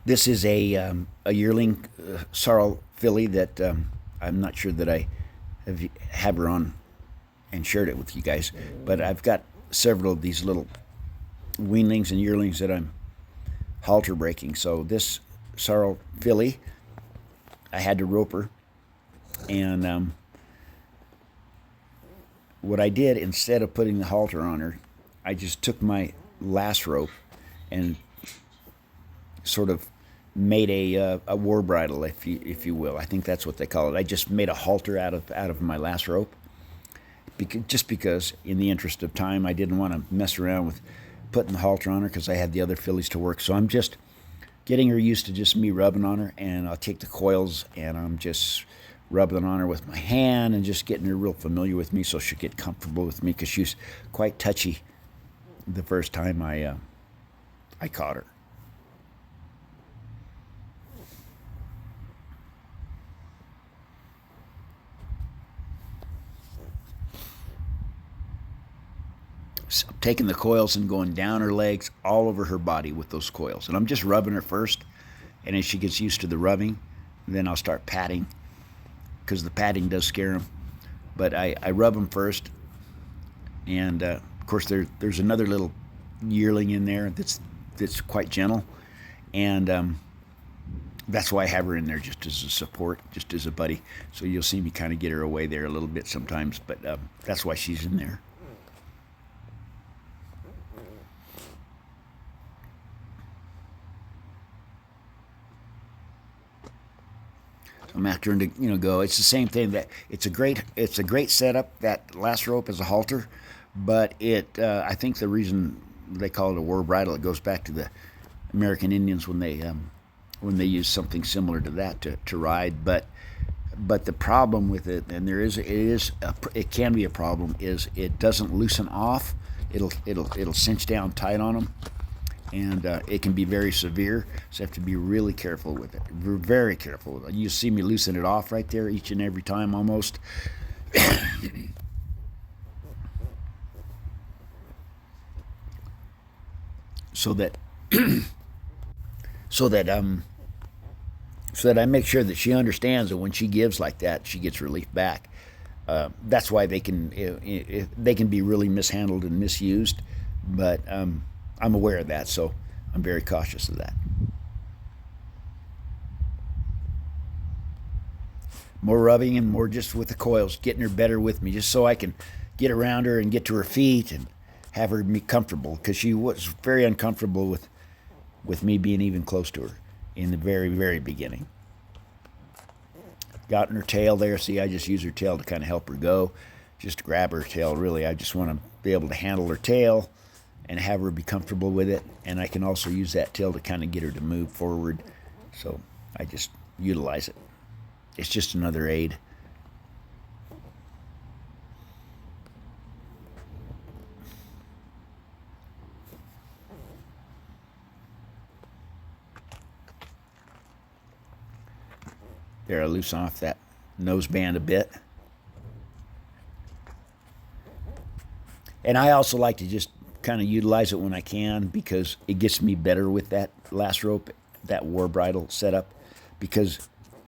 This is a yearling sorrel filly that I'm not sure that I have her on and shared it with you guys, but I've got several of these little weanlings and yearlings that I'm halter breaking. So this sorrel filly, I had to rope her, and what I did instead of putting the halter on her, I just took my last rope and sort of made a war bridle, if you will. I think that's what they call it. I just made a halter out of my last rope, just because, in the interest of time, I didn't want to mess around with putting the halter on her because I had the other fillies to work. So I'm just getting her used to just me rubbing on her, and I'll take the coils and I'm just rubbing on her with my hand and just getting her real familiar with me so she'll get comfortable with me, because she's quite touchy the first time I caught her. So I'm taking the coils and going down her legs, all over her body with those coils. And I'm just rubbing her first. And as she gets used to the rubbing, then I'll start patting, because the patting does scare them. But I rub them first. And of course, there's another little yearling in there that's quite gentle. And that's why I have her in there, just as a support, just as a buddy. So you'll see me kind of get her away there a little bit sometimes. But that's why she's in there. I'm after him to go. It's the same thing. That it's a great setup. That last rope is a halter, but I think the reason they call it a war bridle, it goes back to the American Indians when they use something similar to that to ride. But the problem with it, and it can be a problem, is it doesn't loosen off. It'll cinch down tight on them, and it can be very severe. So you have to be really careful with it. We're very careful with it. You see me loosen it off right there each and every time almost. so that so that so that I make sure that she understands that when she gives like that, she gets relief back. That's why they can be really mishandled and misused, but I'm aware of that, so I'm very cautious of that. More rubbing and more just with the coils, getting her better with me, just so I can get around her and get to her feet and have her be comfortable, because she was very uncomfortable with me being even close to her in the very, very beginning. Got in her tail there. See, I just use her tail to kind of help her go. Just grab her tail, really. I just want to be able to handle her tail and have her be comfortable with it. And I can also use that tail to kind of get her to move forward. So I just utilize it. It's just another aid. There, I loosen off that nose band a bit. And I also like to just kind of utilize it when I can, because it gets me better with that last rope, that war bridle setup. Because